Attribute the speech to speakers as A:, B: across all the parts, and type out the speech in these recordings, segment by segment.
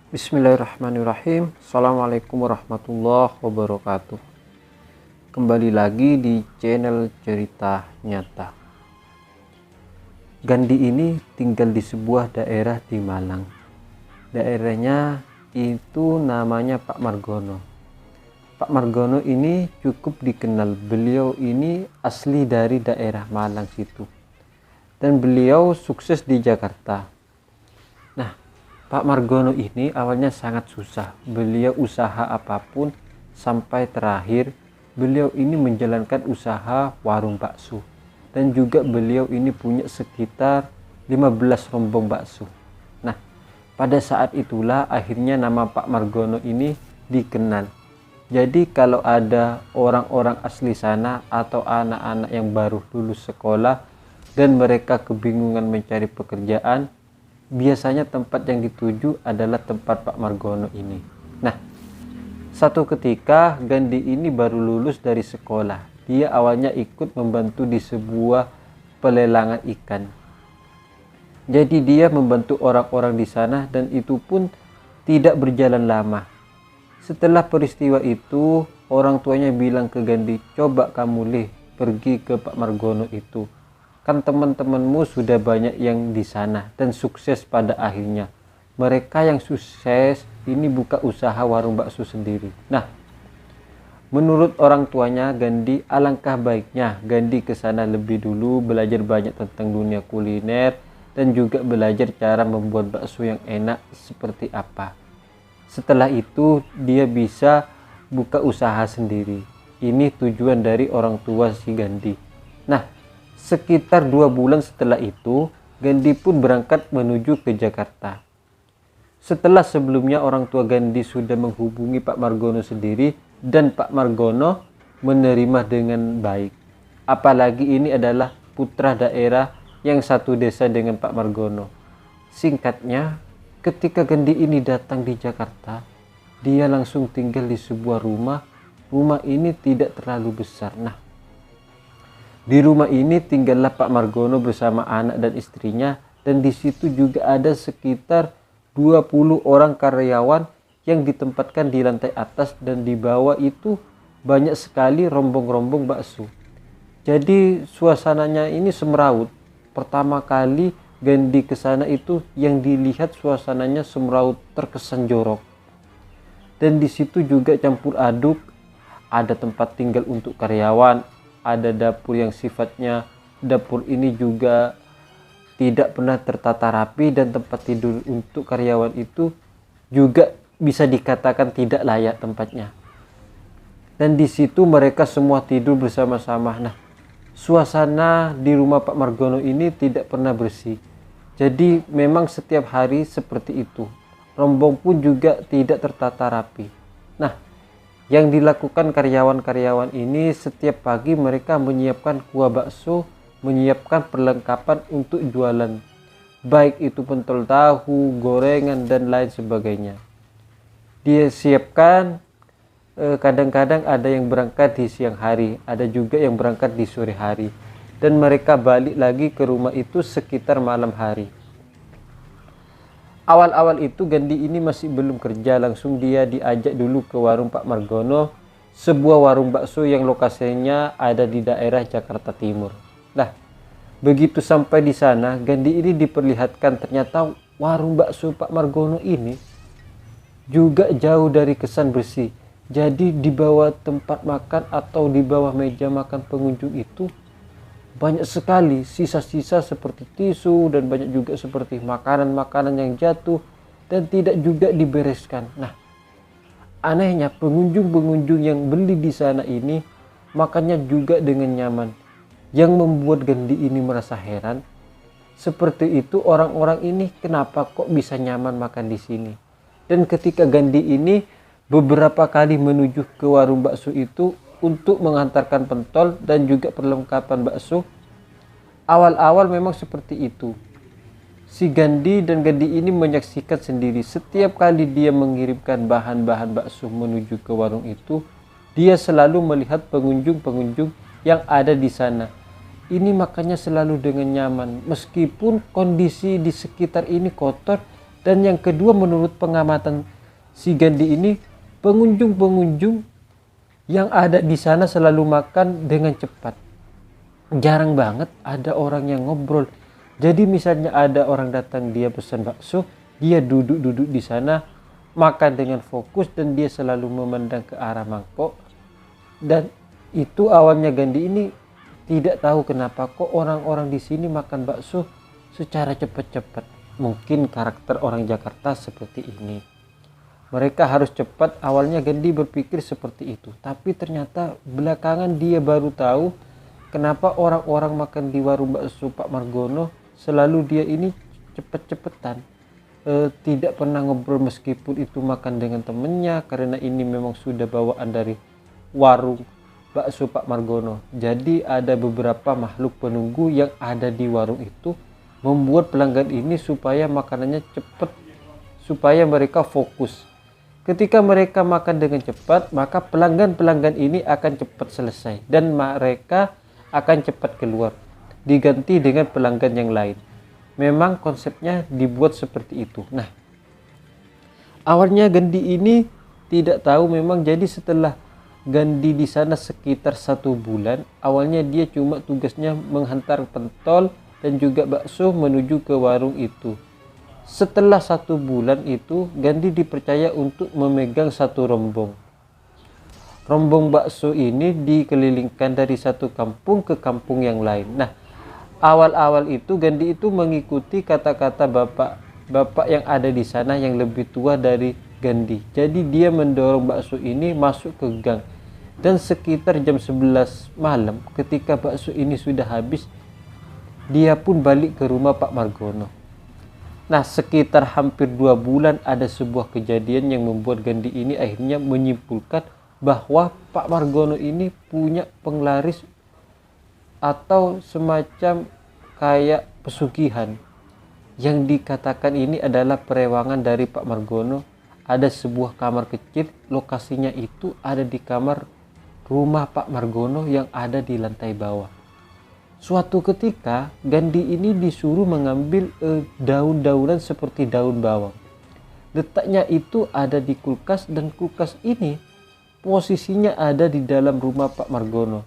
A: Bismillahirrahmanirrahim. Assalamualaikum warahmatullahi wabarakatuh. Kembali lagi di channel Cerita Nyata. Gandhi ini tinggal di sebuah daerah di Malang. Daerahnya itu namanya Pak Margono. Pak Margono ini cukup dikenal. Beliau ini asli dari daerah Malang situ. Dan beliau sukses di Jakarta. Nah, Pak Margono ini awalnya sangat susah. Beliau usaha apapun sampai terakhir beliau ini menjalankan usaha warung bakso. Dan juga beliau ini punya sekitar 15 rombong bakso. Nah, pada saat itulah akhirnya nama Pak Margono ini dikenal. Jadi kalau ada orang-orang asli sana atau anak-anak yang baru lulus sekolah dan mereka kebingungan mencari pekerjaan, biasanya tempat yang dituju adalah tempat Pak Margono ini. Nah, satu ketika Gandhi ini baru lulus dari sekolah. Dia awalnya ikut membantu di sebuah pelelangan ikan. Jadi dia membantu orang-orang di sana dan itu pun tidak berjalan lama. Setelah peristiwa itu, orang tuanya bilang ke Gandhi, "Coba kamu pergi ke Pak Margono itu. Kan teman-temanmu sudah banyak yang di sana dan sukses pada akhirnya. Mereka yang sukses ini buka usaha warung bakso sendiri." Nah, menurut orang tuanya Gandhi, alangkah baiknya Gandhi ke sana lebih dulu, belajar banyak tentang dunia kuliner dan juga belajar cara membuat bakso yang enak seperti apa. Setelah itu dia bisa buka usaha sendiri. Ini tujuan dari orang tua si Gandhi. Nah, sekitar 2 bulan setelah itu, Gandhi pun berangkat menuju ke Jakarta. Setelah sebelumnya orang tua Gandhi sudah menghubungi Pak Margono sendiri dan Pak Margono menerima dengan baik. Apalagi ini adalah putra daerah yang satu desa dengan Pak Margono. Singkatnya, ketika Gandhi ini datang di Jakarta, dia langsung tinggal di sebuah rumah. Rumah ini tidak terlalu besar. Nah, di rumah ini tinggallah Pak Margono bersama anak dan istrinya, dan di situ juga ada sekitar 20 orang karyawan yang ditempatkan di lantai atas, dan di bawah itu banyak sekali rombong-rombong bakso. Jadi suasananya ini semeraut. Pertama kali Gandhi ke sana itu yang dilihat suasananya semeraut, terkesan jorok. Dan di situ juga campur aduk, ada tempat tinggal untuk karyawan, ada dapur yang sifatnya dapur ini juga tidak pernah tertata rapi, dan tempat tidur untuk karyawan itu juga bisa dikatakan tidak layak tempatnya. Dan di situ mereka semua tidur bersama-sama. Nah, suasana di rumah Pak Margono ini tidak pernah bersih. Jadi memang setiap hari seperti itu. Rombong pun juga tidak tertata rapi. Nah, yang dilakukan karyawan-karyawan ini setiap pagi mereka menyiapkan kuah bakso, menyiapkan perlengkapan untuk jualan. Baik itu pentol tahu, gorengan, dan lain sebagainya. Dia siapkan, kadang-kadang ada yang berangkat di siang hari, ada juga yang berangkat di sore hari. Dan mereka balik lagi ke rumah itu sekitar malam hari. Awal-awal itu Gandhi ini masih belum kerja, langsung dia diajak dulu ke warung Pak Margono, sebuah warung bakso yang lokasinya ada di daerah Jakarta Timur. Nah, begitu sampai di sana, Gandhi ini diperlihatkan ternyata warung bakso Pak Margono ini juga jauh dari kesan bersih. Jadi di bawah tempat makan atau di bawah meja makan pengunjung itu banyak sekali sisa-sisa seperti tisu, dan banyak juga seperti makanan-makanan yang jatuh dan tidak juga dibereskan. Nah, anehnya pengunjung-pengunjung yang beli di sana ini makannya juga dengan nyaman. Yang membuat Gandhi ini merasa heran, seperti itu orang-orang ini kenapa kok bisa nyaman makan di sini. Dan ketika Gandhi ini beberapa kali menuju ke warung bakso itu untuk mengantarkan pentol dan juga perlengkapan bakso, awal-awal memang seperti itu. Si Gandhi ini menyaksikan sendiri setiap kali dia mengirimkan bahan-bahan bakso menuju ke warung itu, dia selalu melihat pengunjung-pengunjung yang ada di sana. Ini makanya selalu dengan nyaman, meskipun kondisi di sekitar ini kotor Dan yang kedua, menurut pengamatan si Gandhi ini, pengunjung-pengunjung yang ada di sana selalu makan dengan cepat. Jarang banget ada orang yang ngobrol. Jadi misalnya ada orang datang, dia pesan bakso, dia duduk-duduk di sana makan dengan fokus dan dia selalu memandang ke arah mangkok. Dan itu awalnya Gandhi ini tidak tahu kenapa kok orang-orang di sini makan bakso secara cepat-cepat. Mungkin karakter orang Jakarta seperti ini. Mereka harus cepat. Awalnya Gandhi berpikir seperti itu. Tapi ternyata belakangan dia baru tahu kenapa orang-orang makan di warung bakso Pak Margono selalu dia ini cepat-cepatan. Tidak pernah ngobrol meskipun itu makan dengan temennya, karena ini memang sudah bawaan dari warung bakso Pak Margono. Jadi ada beberapa makhluk penunggu yang ada di warung itu membuat pelanggan ini supaya makanannya cepat, supaya mereka fokus. Ketika mereka makan dengan cepat, maka pelanggan-pelanggan ini akan cepat selesai dan mereka akan cepat keluar, diganti dengan pelanggan yang lain. Memang konsepnya dibuat seperti itu. Nah, awalnya Gandhi ini tidak tahu memang. Jadi setelah Gandhi di sana sekitar 1 bulan, awalnya dia cuma tugasnya menghantar pentol dan juga bakso menuju ke warung itu. Setelah 1 bulan itu, Gandhi dipercaya untuk memegang satu rombong. Rombong bakso ini dikelilingkan dari satu kampung ke kampung yang lain. Nah, awal-awal itu Gandhi itu mengikuti kata-kata bapak yang ada di sana yang lebih tua dari Gandhi. Jadi dia mendorong bakso ini masuk ke gang. Dan sekitar jam 11 malam ketika bakso ini sudah habis, dia pun balik ke rumah Pak Margono. Nah, sekitar hampir 2 bulan ada sebuah kejadian yang membuat Gandhi ini akhirnya menyimpulkan bahwa Pak Margono ini punya penglaris atau semacam kayak pesugihan. Yang dikatakan ini adalah perewangan dari Pak Margono. Ada sebuah kamar kecil, lokasinya itu ada di kamar rumah Pak Margono yang ada di lantai bawah. Suatu ketika Gandhi ini disuruh mengambil daun-daunan seperti daun bawang. Letaknya itu ada di kulkas dan kulkas ini posisinya ada di dalam rumah Pak Margono.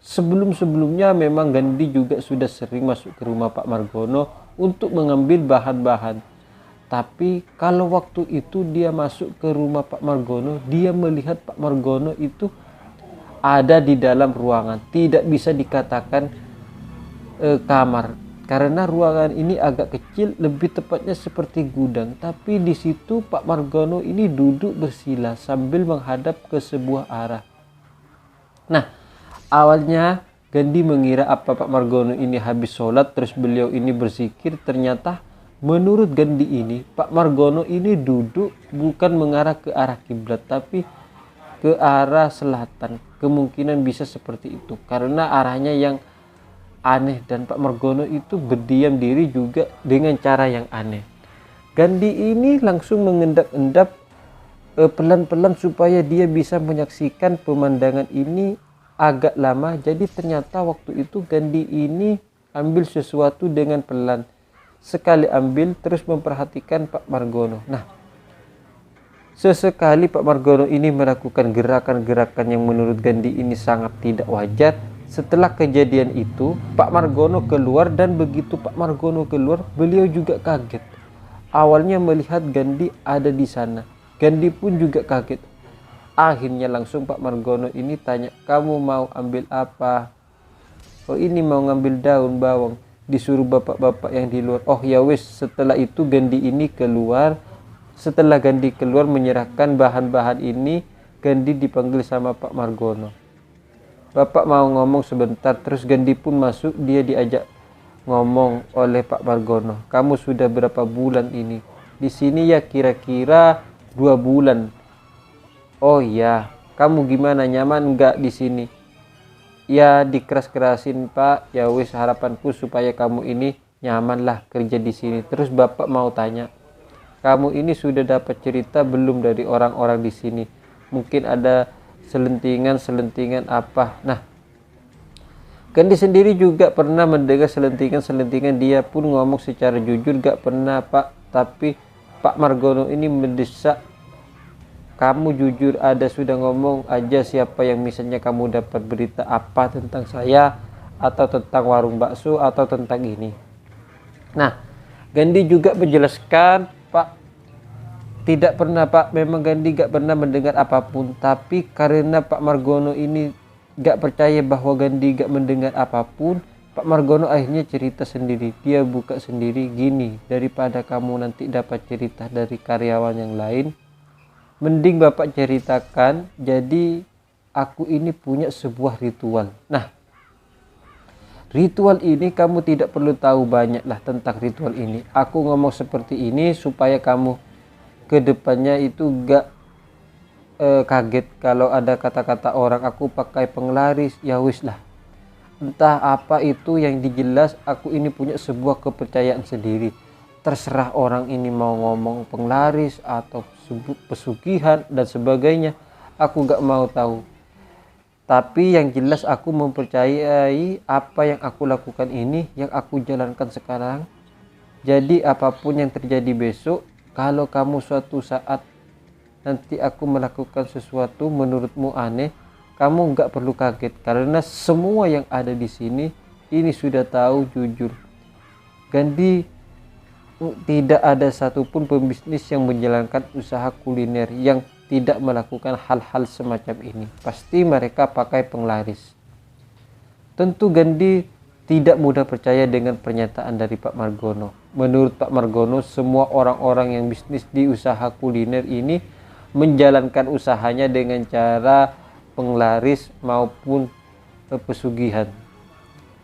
A: Sebelum-sebelumnya memang Gandhi juga sudah sering masuk ke rumah Pak Margono untuk mengambil bahan-bahan. Tapi kalau waktu itu dia masuk ke rumah Pak Margono, dia melihat Pak Margono itu ada di dalam ruangan. Tidak bisa dikatakan kamar, karena ruangan ini agak kecil, lebih tepatnya seperti gudang. Tapi di situ Pak Margono ini duduk bersila sambil menghadap ke sebuah arah. Nah, awalnya Gandhi mengira apa Pak Margono ini habis sholat terus beliau ini berzikir. Ternyata menurut Gandhi ini Pak Margono ini duduk bukan mengarah ke arah kiblat tapi ke arah selatan. Kemungkinan bisa seperti itu karena arahnya yang aneh dan Pak Margono itu berdiam diri juga dengan cara yang aneh. Gandhi ini langsung mengendap-endap pelan-pelan supaya dia bisa menyaksikan pemandangan ini agak lama. Jadi ternyata waktu itu Gandhi ini ambil sesuatu dengan pelan. Sekali ambil terus memperhatikan Pak Margono. Nah, sesekali Pak Margono ini melakukan gerakan-gerakan yang menurut Gandhi ini sangat tidak wajar. Setelah kejadian itu, Pak Margono keluar dan begitu Pak Margono keluar, beliau juga kaget. Awalnya melihat Gandhi ada di sana. Gandhi pun juga kaget. Akhirnya langsung Pak Margono ini tanya, "Kamu mau ambil apa?" "Oh, ini mau ngambil daun bawang." Disuruh bapak-bapak yang di luar. Oh ya wis, setelah itu Gandhi ini keluar. Setelah Gandhi keluar menyerahkan bahan-bahan ini, Gandhi dipanggil sama Pak Margono. "Bapak mau ngomong sebentar." Terus Gandhi pun masuk, dia diajak ngomong oleh Pak Margono. "Kamu sudah berapa bulan ini di sini?" "Ya kira-kira 2 bulan." "Oh ya, kamu gimana, nyaman nggak di sini?" "Ya dikeras-kerasin Pak." "Ya wis, harapanku supaya kamu ini nyaman lah kerja di sini." Terus Bapak mau tanya, "Kamu ini sudah dapat cerita belum dari orang-orang di sini? Mungkin ada selentingan apa?" Nah, Gandhi sendiri juga pernah mendengar selentingan. Dia pun ngomong secara jujur, "Gak pernah Pak, tapi Pak Margono ini mendesak kamu jujur, ada sudah ngomong aja siapa yang misalnya kamu dapat berita apa tentang saya atau tentang warung bakso atau tentang ini. Nah, Gandhi juga menjelaskan, Pak, tidak pernah Pak, memang Gandhi gak pernah mendengar apapun, tapi karena Pak Margono ini gak percaya bahwa Gandhi gak mendengar apapun, Pak Margono akhirnya cerita sendiri. Dia buka sendiri, gini, daripada kamu nanti dapat cerita dari karyawan yang lain, mending Bapak ceritakan. Jadi aku ini punya sebuah ritual. Nah, ritual ini kamu tidak perlu tahu banyak lah tentang ritual ini. Aku ngomong seperti ini supaya kamu kedepannya itu gak kaget kalau ada kata-kata orang aku pakai penglaris. Ya wis lah, entah apa itu, yang dijelas aku ini punya sebuah kepercayaan sendiri. Terserah orang ini mau ngomong penglaris atau pesugihan dan sebagainya, aku gak mau tahu. Tapi yang jelas aku mempercayai apa yang aku lakukan ini, yang aku jalankan sekarang. Jadi apapun yang terjadi besok, kalau kamu suatu saat nanti aku melakukan sesuatu menurutmu aneh, kamu nggak perlu kaget, karena semua yang ada di sini ini sudah tahu jujur. Gandhi tidak ada satupun pembisnis yang menjalankan usaha kuliner yang tidak melakukan hal-hal semacam ini. Pasti mereka pakai penglaris. Tentu Gandhi tidak mudah percaya dengan pernyataan dari Pak Margono. Menurut Pak Margono, semua orang-orang yang bisnis di usaha kuliner ini menjalankan usahanya dengan cara penglaris maupun pesugihan.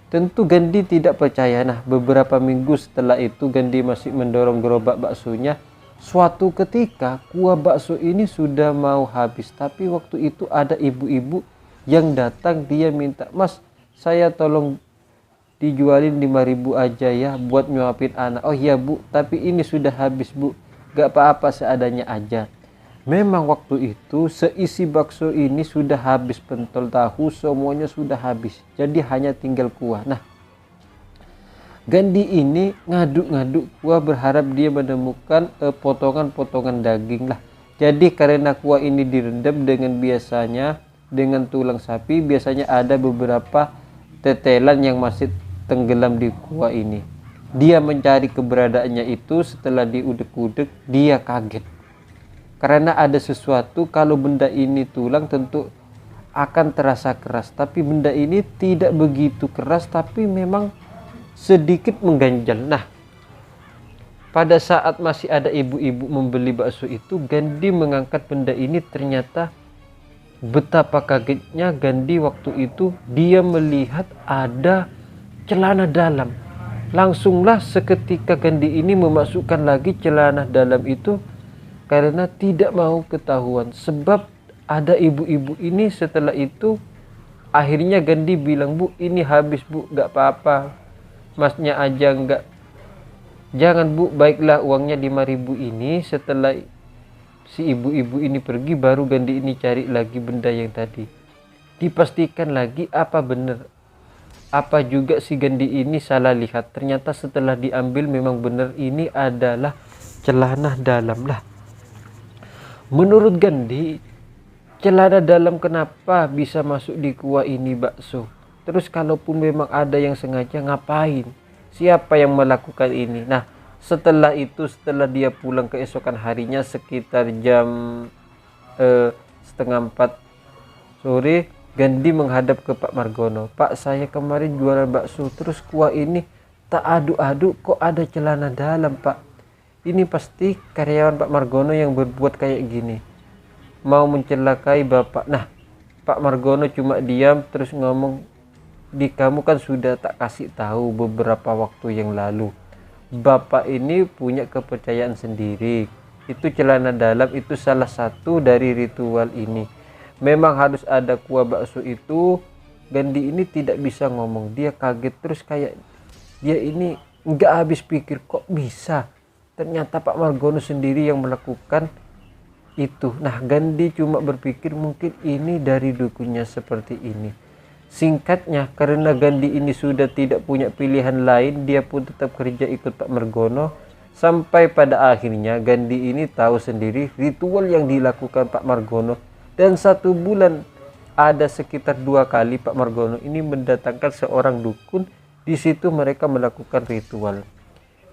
A: Tentu Gandhi tidak percaya. Nah, beberapa minggu setelah itu Gandhi masih mendorong gerobak baksonya. Suatu ketika kuah bakso ini sudah mau habis, tapi waktu itu ada ibu-ibu yang datang. Dia minta, "Mas, saya tolong dijualin 5.000 aja ya buat nyuapin anak." "Oh iya Bu, tapi ini sudah habis Bu." "Gak apa-apa, seadanya aja." Memang waktu itu seisi bakso ini sudah habis, pentol, tahu, semuanya sudah habis. Jadi hanya tinggal kuah. Nah, Gandhi ini ngaduk-ngaduk kuah berharap dia menemukan potongan-potongan daging lah. Jadi karena kuah ini direndam dengan biasanya dengan tulang sapi, biasanya ada beberapa tetelan yang masih tenggelam di kuah ini. Dia mencari keberadaannya itu. Setelah diudek-udek, dia kaget. Karena ada sesuatu, kalau benda ini tulang tentu akan terasa keras. Tapi benda ini tidak begitu keras, tapi memang sedikit mengganjal. Nah, pada saat masih ada ibu-ibu membeli bakso itu, Gandhi mengangkat benda ini. Ternyata betapa kagetnya Gandhi waktu itu, dia melihat ada celana dalam. Langsunglah seketika Gandhi ini memasukkan lagi celana dalam itu karena tidak mau ketahuan. Sebab ada ibu-ibu ini. Setelah itu akhirnya Gandhi bilang, "Bu, ini habis Bu, gak apa-apa, Masnya aja enggak." "Jangan Bu, baiklah, uangnya 5.000 ini." Setelah si ibu-ibu ini pergi, baru Gandhi ini cari lagi benda yang tadi. Dipastikan lagi apa benar. Apa juga si Gandhi ini salah lihat. Ternyata setelah diambil memang benar ini adalah celana dalam lah. Menurut Gandhi, celana dalam kenapa bisa masuk di kuah ini bakso? Terus kalaupun memang ada yang sengaja, ngapain? Siapa yang melakukan ini? Nah, setelah itu, setelah dia pulang keesokan harinya sekitar jam 3:30 sore, Gandhi menghadap ke Pak Margono. "Pak, saya kemarin jualan bakso, terus kuah ini tak aduk-aduk kok ada celana dalam Pak. Ini pasti karyawan Pak Margono yang berbuat kayak gini, mau mencelakai Bapak." Nah, Pak Margono cuma diam terus ngomong, "Di kamu kan sudah tak kasih tahu beberapa waktu yang lalu. Bapak ini punya kepercayaan sendiri. Itu celana dalam itu salah satu dari ritual ini. Memang harus ada kuah bakso itu." Gandhi ini tidak bisa ngomong. Dia kaget terus, kayak dia ini nggak habis pikir, kok bisa? Ternyata Pak Margono sendiri yang melakukan itu. Nah, Gandhi cuma berpikir mungkin ini dari dukunnya seperti ini. Singkatnya, karena Gandhi ini sudah tidak punya pilihan lain, dia pun tetap kerja ikut Pak Margono. Sampai pada akhirnya Gandhi ini tahu sendiri ritual yang dilakukan Pak Margono, dan 1 bulan ada sekitar 2 kali Pak Margono ini mendatangkan seorang dukun. Di situ mereka melakukan ritual.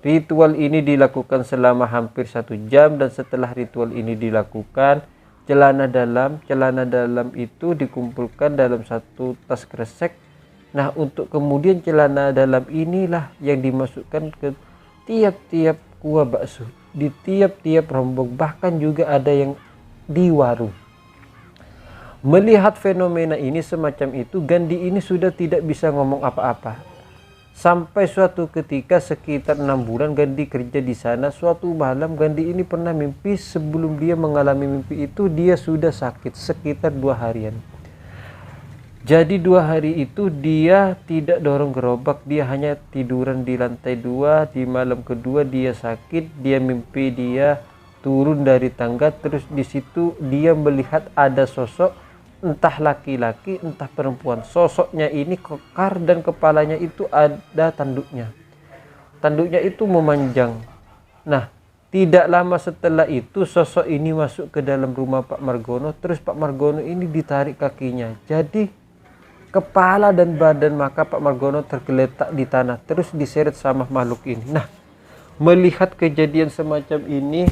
A: Ritual ini dilakukan selama hampir 1 jam, dan setelah ritual ini dilakukan, celana dalam itu dikumpulkan dalam satu tas kresek. Nah, untuk kemudian celana dalam inilah yang dimasukkan ke tiap-tiap kuah bakso, di tiap-tiap rombong, bahkan juga ada yang di warung. Melihat fenomena ini semacam itu, Gandhi ini sudah tidak bisa ngomong apa-apa. Sampai suatu ketika sekitar 6 bulan Gandhi kerja di sana, suatu malam Gandhi ini pernah mimpi. Sebelum dia mengalami mimpi itu, dia sudah sakit sekitar 2 harian. Jadi 2 hari itu dia tidak dorong gerobak, dia hanya tiduran di lantai 2. Di malam kedua dia sakit, dia mimpi dia turun dari tangga, terus di situ dia melihat ada sosok, entah laki-laki entah perempuan. Sosoknya ini kekar dan kepalanya itu ada tanduknya. Tanduknya itu memanjang. Nah, tidak lama setelah itu sosok ini masuk ke dalam rumah Pak Margono, terus Pak Margono ini ditarik kakinya. Jadi kepala dan badan maka Pak Margono tergeletak di tanah, terus diseret sama makhluk ini. Nah, melihat kejadian semacam ini,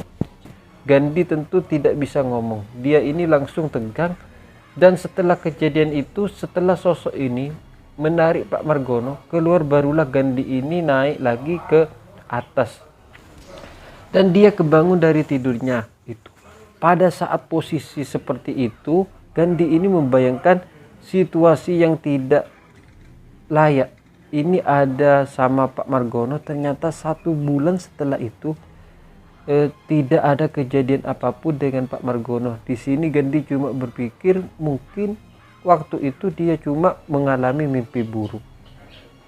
A: Gandhi tentu tidak bisa ngomong. Dia ini langsung tegang, dan setelah kejadian itu, setelah sosok ini menarik Pak Margono keluar, barulah Gandhi ini naik lagi ke atas. Dan dia kebangun dari tidurnya itu. Pada saat posisi seperti itu, Gandhi ini membayangkan situasi yang tidak layak ini ada sama Pak Margono. Ternyata 1 bulan setelah itu tidak ada kejadian apapun dengan Pak Margono. Di sini Gandhi cuma berpikir mungkin waktu itu dia cuma mengalami mimpi buruk.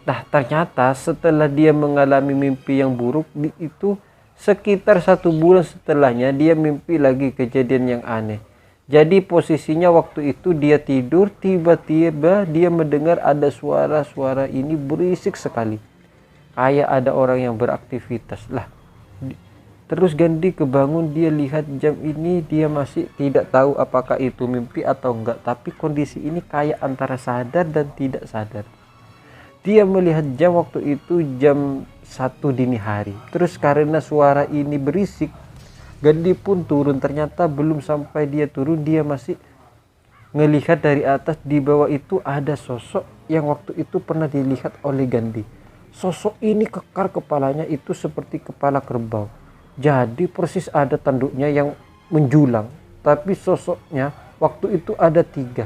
A: Nah, ternyata setelah dia mengalami mimpi yang buruk itu, sekitar 1 bulan setelahnya dia mimpi lagi kejadian yang aneh. Jadi posisinya waktu itu dia tidur, tiba-tiba dia mendengar ada suara-suara ini berisik sekali. Kayak ada orang yang beraktivitas. Lah, terus Gandhi kebangun, dia lihat jam ini, dia masih tidak tahu apakah itu mimpi atau enggak. Tapi kondisi ini kayak antara sadar dan tidak sadar. Dia melihat jam waktu itu jam 1 dini hari. Terus karena suara ini berisik, Gandhi pun turun. Ternyata belum sampai dia turun, dia masih ngelihat dari atas. Di bawah itu ada sosok yang waktu itu pernah dilihat oleh Gandhi. Sosok ini kekar kepalanya itu seperti kepala kerbau. Jadi persis ada tanduknya yang menjulang. Tapi sosoknya waktu itu ada 3.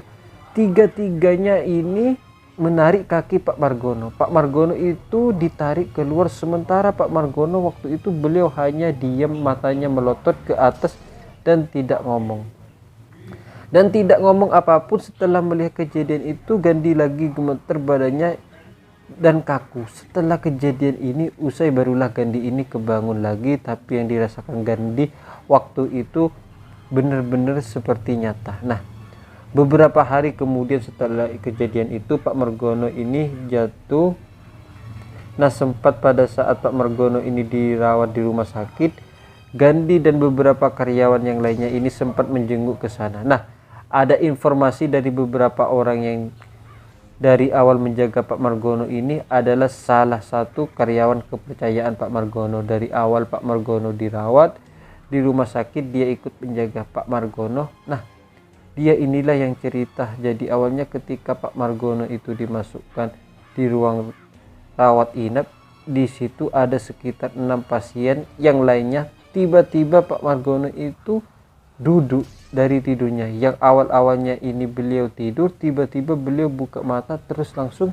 A: Tiga-tiganya ini menarik kaki Pak Margono. Pak Margono itu ditarik keluar, sementara Pak Margono waktu itu beliau hanya diam, matanya melotot ke atas dan tidak ngomong. Dan tidak ngomong apapun. Setelah melihat kejadian itu, Gandhi lagi gemeter badannya dan kaku. Setelah kejadian ini usai, barulah Gandhi ini kebangun lagi. Tapi yang dirasakan Gandhi waktu itu benar-benar seperti nyata. Nah, beberapa hari kemudian setelah kejadian itu, Pak Margono ini jatuh. Nah, sempat pada saat Pak Margono ini dirawat di rumah sakit, Gandhi dan beberapa karyawan yang lainnya ini sempat menjenguk ke sana. Nah, ada informasi dari beberapa orang yang dari awal menjaga Pak Margono ini adalah salah satu karyawan kepercayaan Pak Margono. Dari awal Pak Margono dirawat di rumah sakit, dia ikut menjaga Pak Margono. Nah, dia inilah yang cerita. Jadi awalnya ketika Pak Margono itu dimasukkan di ruang rawat inap, di situ ada sekitar 6 pasien yang lainnya. Tiba-tiba Pak Margono itu duduk dari tidurnya. Yang awal-awalnya ini beliau tidur, tiba-tiba beliau buka mata, terus langsung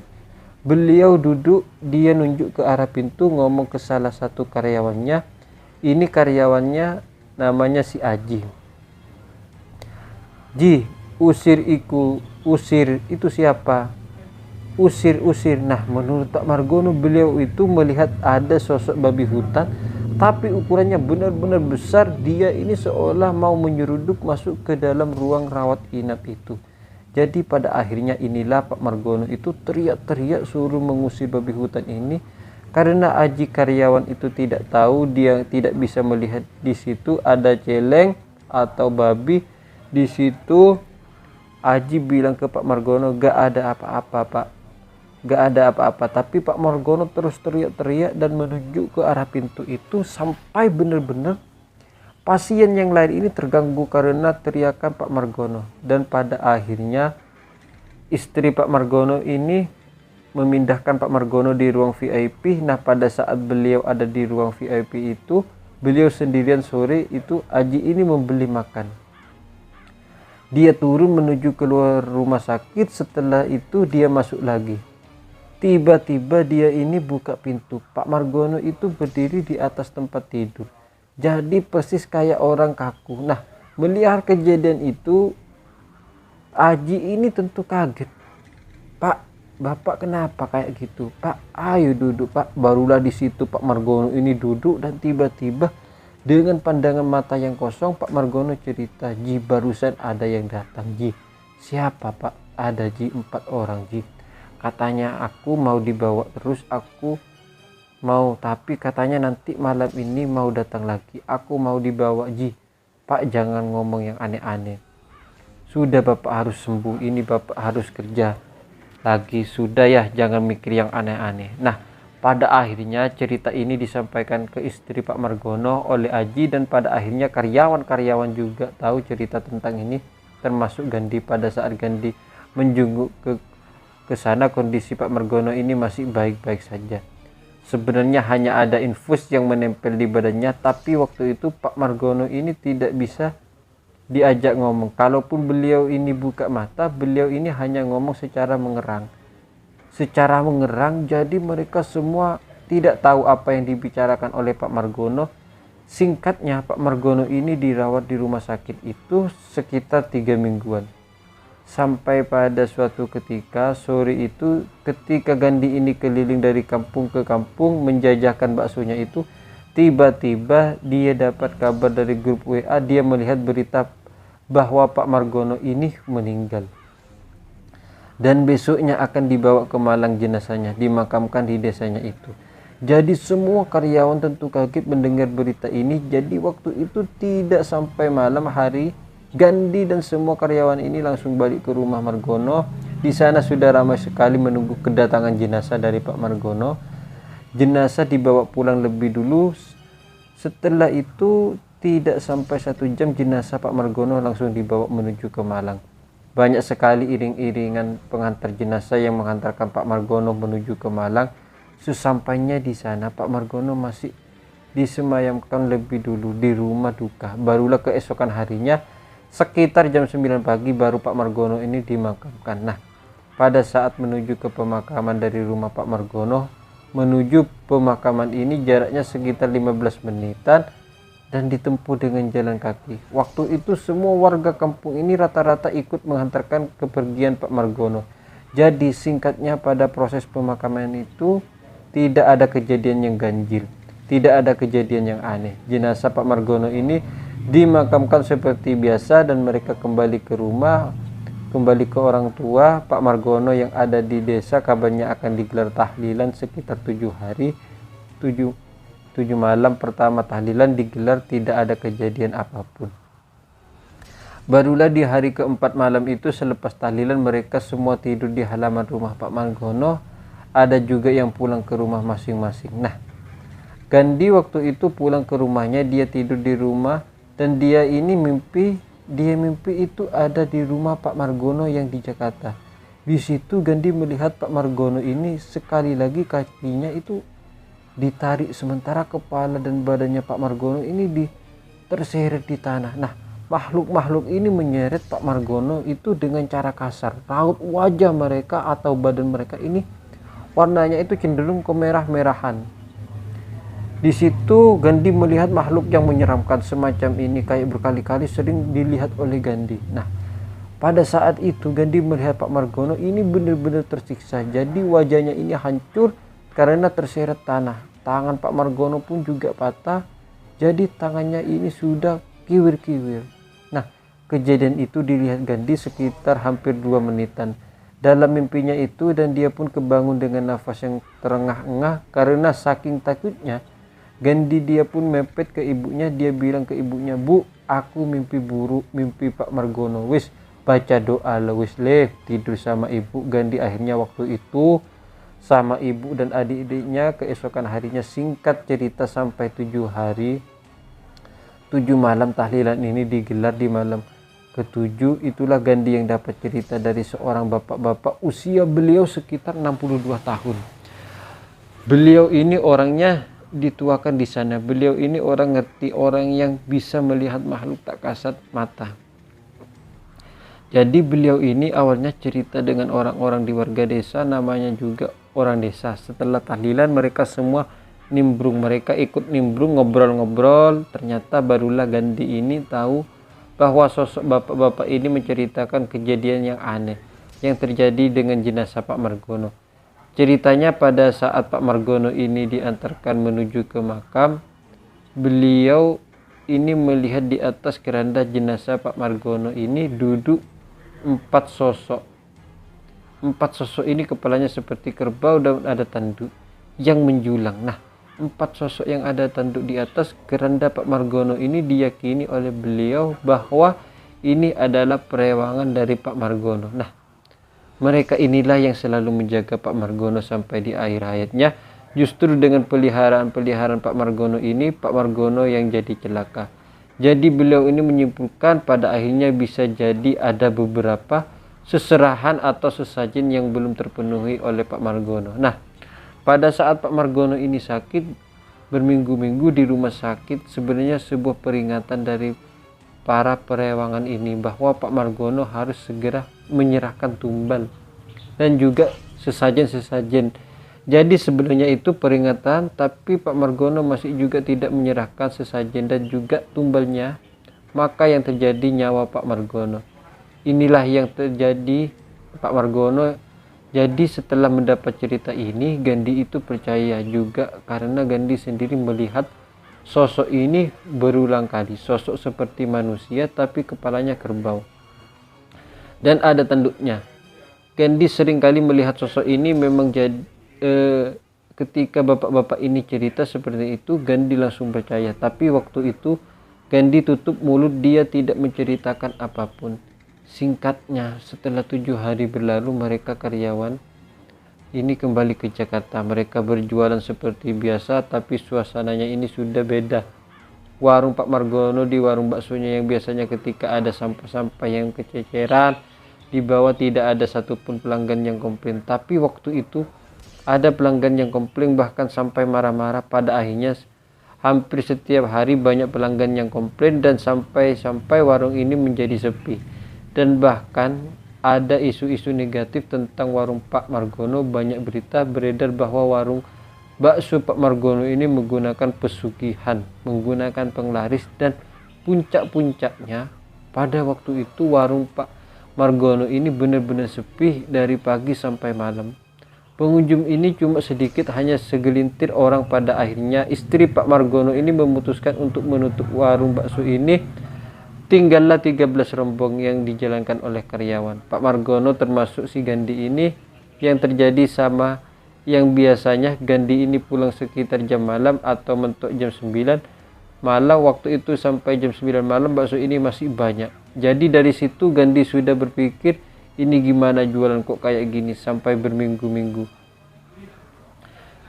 A: beliau duduk. Dia nunjuk ke arah pintu, ngomong ke salah satu karyawannya. Ini karyawannya namanya si Aji. Ji, usir itu siapa? Usir. Nah, menurut Pak Margono, beliau itu melihat ada sosok babi hutan, tapi ukurannya benar-benar besar. Dia ini seolah mau menyeruduk masuk ke dalam ruang rawat inap itu. Jadi pada akhirnya inilah Pak Margono itu teriak-teriak suruh mengusir babi hutan ini, Karena Aji karyawan itu tidak tahu, dia tidak bisa melihat di situ ada celeng atau babi. Di situ Aji bilang ke Pak Margono, gak ada apa-apa Pak, gak ada apa-apa. Tapi Pak Margono terus teriak-teriak dan menuju ke arah pintu itu sampai benar-benar pasien yang lain ini terganggu karena teriakan Pak Margono. Dan pada akhirnya istri Pak Margono ini memindahkan Pak Margono di ruang VIP. Nah, pada saat beliau ada di ruang VIP itu, beliau sendirian sore itu, Aji ini membeli makan. Dia turun menuju keluar rumah sakit, setelah itu dia masuk lagi. Tiba-tiba dia ini buka pintu. Pak Margono itu berdiri di atas tempat tidur. Jadi persis kayak orang kaku. Nah, melihat kejadian itu, Aji ini tentu kaget. Pak, Bapak kenapa kayak gitu? Pak, ayo duduk Pak. Barulah di situ Pak Margono ini duduk dan tiba-tiba dengan pandangan mata yang kosong Pak Margono cerita, Ji, barusan ada yang datang, Ji. Siapa Pak? Ada Ji, 4 orang Ji. Katanya aku mau dibawa terus, aku mau, tapi katanya nanti malam ini mau datang lagi. Aku mau dibawa Ji. Pak, jangan ngomong yang aneh-aneh. Sudah Bapak harus sembuh, ini Bapak harus kerja lagi. Sudah ya, jangan mikir yang aneh-aneh. Nah, pada akhirnya cerita ini disampaikan ke istri Pak Margono oleh Aji, dan pada akhirnya karyawan-karyawan juga tahu cerita tentang ini, termasuk Gandhi. Pada saat Gandhi menjenguk ke sana, kondisi Pak Margono ini masih baik-baik saja. Sebenarnya hanya ada infus yang menempel di badannya, tapi waktu itu Pak Margono ini tidak bisa diajak ngomong. Kalaupun beliau ini buka mata, beliau ini hanya ngomong secara mengerang. Jadi mereka semua tidak tahu apa yang dibicarakan oleh Pak Margono. Singkatnya, Pak Margono ini dirawat di rumah sakit itu sekitar 3 mingguan. Sampai pada suatu ketika sore itu, ketika Gandhi ini keliling dari kampung ke kampung menjajakan baksonya itu, tiba-tiba dia dapat kabar dari grup WA. Dia melihat berita bahwa Pak Margono ini meninggal. Dan besoknya akan dibawa ke Malang jenazahnya, dimakamkan di desanya itu. Jadi semua karyawan tentu kaget mendengar berita ini. Jadi waktu itu tidak sampai malam hari, Gandhi dan semua karyawan ini langsung balik ke rumah Margono. Di sana sudah ramai sekali menunggu kedatangan jenazah dari Pak Margono. Jenazah dibawa pulang lebih dulu. Setelah itu tidak sampai 1 jam jenazah Pak Margono langsung dibawa menuju ke Malang. Banyak sekali iring-iringan pengantar jenazah yang mengantarkan Pak Margono menuju ke Malang. Sesampainya di sana, Pak Margono masih disemayamkan lebih dulu di rumah duka. Barulah keesokan harinya, sekitar jam 9 pagi, baru Pak Margono ini dimakamkan. Nah, pada saat menuju ke pemakaman dari rumah Pak Margono, menuju pemakaman ini jaraknya sekitar 15 menitan. Dan ditempuh dengan jalan kaki. Waktu itu semua warga kampung ini rata-rata ikut menghantarkan kepergian Pak Margono. Jadi singkatnya, pada proses pemakaman itu tidak ada kejadian yang ganjil, tidak ada kejadian yang aneh. Jenazah Pak Margono ini dimakamkan seperti biasa dan mereka kembali ke rumah, kembali ke orang tua. Pak Margono yang ada di desa kabarnya akan digelar tahlilan sekitar 7 hari, 7 malam pertama tahlilan digelar, tidak ada kejadian apapun. Barulah di hari keempat malam itu, selepas tahlilan, mereka semua tidur di halaman rumah Pak Margono. Ada juga yang pulang ke rumah masing-masing. Nah, Gandhi waktu itu pulang ke rumahnya, dia tidur di rumah dan dia mimpi itu ada di rumah Pak Margono yang di Jakarta. Di situ Gandhi melihat Pak Margono ini sekali lagi kakinya itu ditarik, sementara kepala dan badannya Pak Margono ini terseret di tanah. Nah, makhluk-makhluk ini menyeret Pak Margono itu dengan cara kasar. Raut wajah mereka atau badan mereka ini warnanya itu cenderung kemerah-merahan. Di situ Gandhi melihat makhluk yang menyeramkan semacam ini kayak berkali-kali sering dilihat oleh Gandhi. Nah, pada saat itu Gandhi melihat Pak Margono ini benar-benar tersiksa. Jadi wajahnya ini hancur karena terseret tanah. Tangan Pak Margono pun juga patah. Jadi tangannya ini sudah kiwir-kiwir. Nah, kejadian itu dilihat Gandhi sekitar hampir 2 menitan. dalam mimpinya itu, dan dia pun kebangun dengan nafas yang terengah-engah karena saking takutnya. Gandhi dia pun mepet ke ibunya. Dia bilang ke ibunya, "Bu, aku mimpi buruk, mimpi Pak Margono." "Wis, baca doa le, wis le." Tidur sama ibu. Gandhi akhirnya waktu itu sama ibu dan adik-adiknya keesokan harinya. Singkat cerita, sampai 7 hari 7 malam tahlilan ini digelar di malam ke-7. Itulah Gandhi yang dapat cerita dari seorang bapak-bapak, usia beliau sekitar 62 tahun. Beliau ini orangnya dituakan di sana. Beliau ini orang ngerti, orang yang bisa melihat makhluk tak kasat mata. Jadi beliau ini awalnya cerita dengan orang-orang di warga desa, namanya juga orang desa. Setelah tahlilan mereka semua nimbrung, mereka ikut nimbrung, ngobrol-ngobrol. Ternyata barulah Gandhi ini tahu bahwa sosok bapak-bapak ini menceritakan kejadian yang aneh yang terjadi dengan jenazah Pak Margono. Ceritanya pada saat Pak Margono ini diantarkan menuju ke makam, beliau ini melihat di atas keranda jenazah Pak Margono ini duduk 4 sosok. 4 sosok ini kepalanya seperti kerbau dan ada tanduk yang menjulang. Nah, 4 sosok yang ada tanduk di atas keranda Pak Margono ini diyakini oleh beliau bahwa ini adalah perewangan dari Pak Margono. Nah, mereka inilah yang selalu menjaga Pak Margono sampai di akhir hayatnya. Justru dengan peliharaan-peliharaan Pak Margono ini, Pak Margono yang jadi celaka. Jadi beliau ini menyimpulkan pada akhirnya bisa jadi ada beberapa seserahan atau sesajen yang belum terpenuhi oleh Pak Margono. Nah, pada saat Pak Margono ini sakit, berminggu-minggu di rumah sakit, sebenarnya sebuah peringatan dari para perewangan ini bahwa Pak Margono harus segera menyerahkan tumbal dan juga sesajen-sesajen. Jadi sebenarnya itu peringatan, tapi Pak Margono masih juga tidak menyerahkan sesajen dan juga tumbalnya. Maka yang terjadi nyawa Pak Margono. Inilah yang terjadi Pak Margono. Jadi setelah mendapat cerita ini, Gandhi itu percaya juga karena Gandhi sendiri melihat sosok ini berulang kali. Sosok seperti manusia tapi kepalanya kerbau dan ada tanduknya. Gandhi seringkali melihat sosok ini. Memang jadi ketika bapak-bapak ini cerita seperti itu, Gandhi langsung percaya. Tapi waktu itu Gandhi tutup mulut, dia tidak menceritakan apapun. Singkatnya, setelah 7 hari berlalu, mereka karyawan ini kembali ke Jakarta. Mereka berjualan seperti biasa, tapi suasananya ini sudah beda. Warung Pak Margono, di warung baksonya yang biasanya ketika ada sampah-sampah yang kececeran di bawah, tidak ada satupun pelanggan yang komplain. Tapi waktu itu ada pelanggan yang komplain, bahkan sampai marah-marah. Pada akhirnya hampir setiap hari banyak pelanggan yang komplain dan sampai warung ini menjadi sepi. Dan bahkan ada isu-isu negatif tentang warung Pak Margono. Banyak berita beredar bahwa warung bakso Pak Margono ini menggunakan pesugihan, menggunakan penglaris, dan puncak-puncaknya pada waktu itu warung Pak Margono ini benar-benar sepi dari pagi sampai malam. Pengunjung ini cuma sedikit, hanya segelintir orang. Pada akhirnya istri Pak Margono ini memutuskan untuk menutup warung bakso ini. Tinggallah 13 rombong yang dijalankan oleh karyawan. Pak Margono termasuk si Gandhi ini. Yang terjadi sama yang biasanya, Gandhi ini pulang sekitar jam malam atau mentok jam 9 malam. Waktu itu sampai jam 9 malam bakso ini masih banyak. Jadi dari situ Gandhi sudah berpikir, ini gimana jualan kok kayak gini, sampai berminggu-minggu.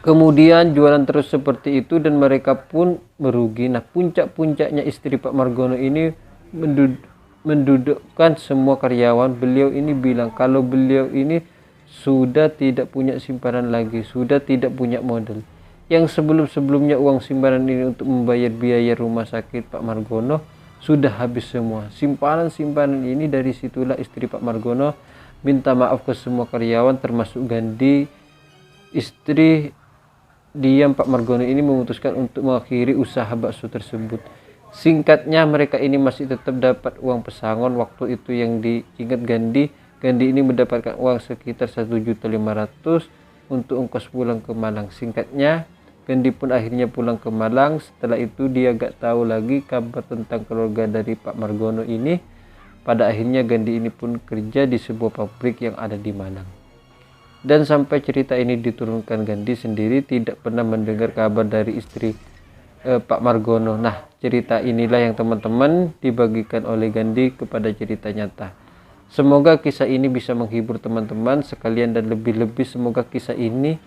A: Kemudian jualan terus seperti itu dan mereka pun merugi. Nah, puncak-puncaknya istri Pak Margono ini mendudukkan semua karyawan. Beliau ini bilang kalau beliau ini sudah tidak punya simpanan lagi, sudah tidak punya modal. Yang sebelum-sebelumnya uang simpanan ini untuk membayar biaya rumah sakit Pak Margono sudah habis semua. Simpanan-simpanan ini, dari situlah istri Pak Margono minta maaf ke semua karyawan termasuk Gandhi. Istri diam Pak Margono ini memutuskan untuk mengakhiri usaha bakso tersebut. Singkatnya, mereka ini masih tetap dapat uang pesangon. Waktu itu yang diingat Gandhi ini mendapatkan uang sekitar 1.500.000 untuk ongkos pulang ke Malang. Singkatnya, Gandhi pun akhirnya pulang ke Malang. Setelah itu dia gak tahu lagi kabar tentang keluarga dari Pak Margono ini. Pada akhirnya Gandhi ini pun kerja di sebuah pabrik yang ada di Malang. Dan sampai cerita ini diturunkan, Gandhi sendiri tidak pernah mendengar kabar dari istri Pak Margono. Nah, cerita inilah yang teman-teman dibagikan oleh Gandhi kepada cerita nyata. Semoga kisah ini bisa menghibur teman-teman sekalian, dan lebih-lebih semoga kisah ini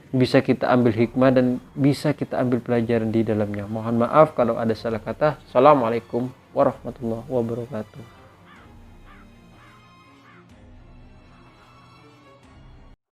A: bisa kita ambil hikmah dan bisa kita ambil pelajaran di dalamnya. Mohon maaf kalau ada salah kata. Assalamualaikum warahmatullahi wabarakatuh.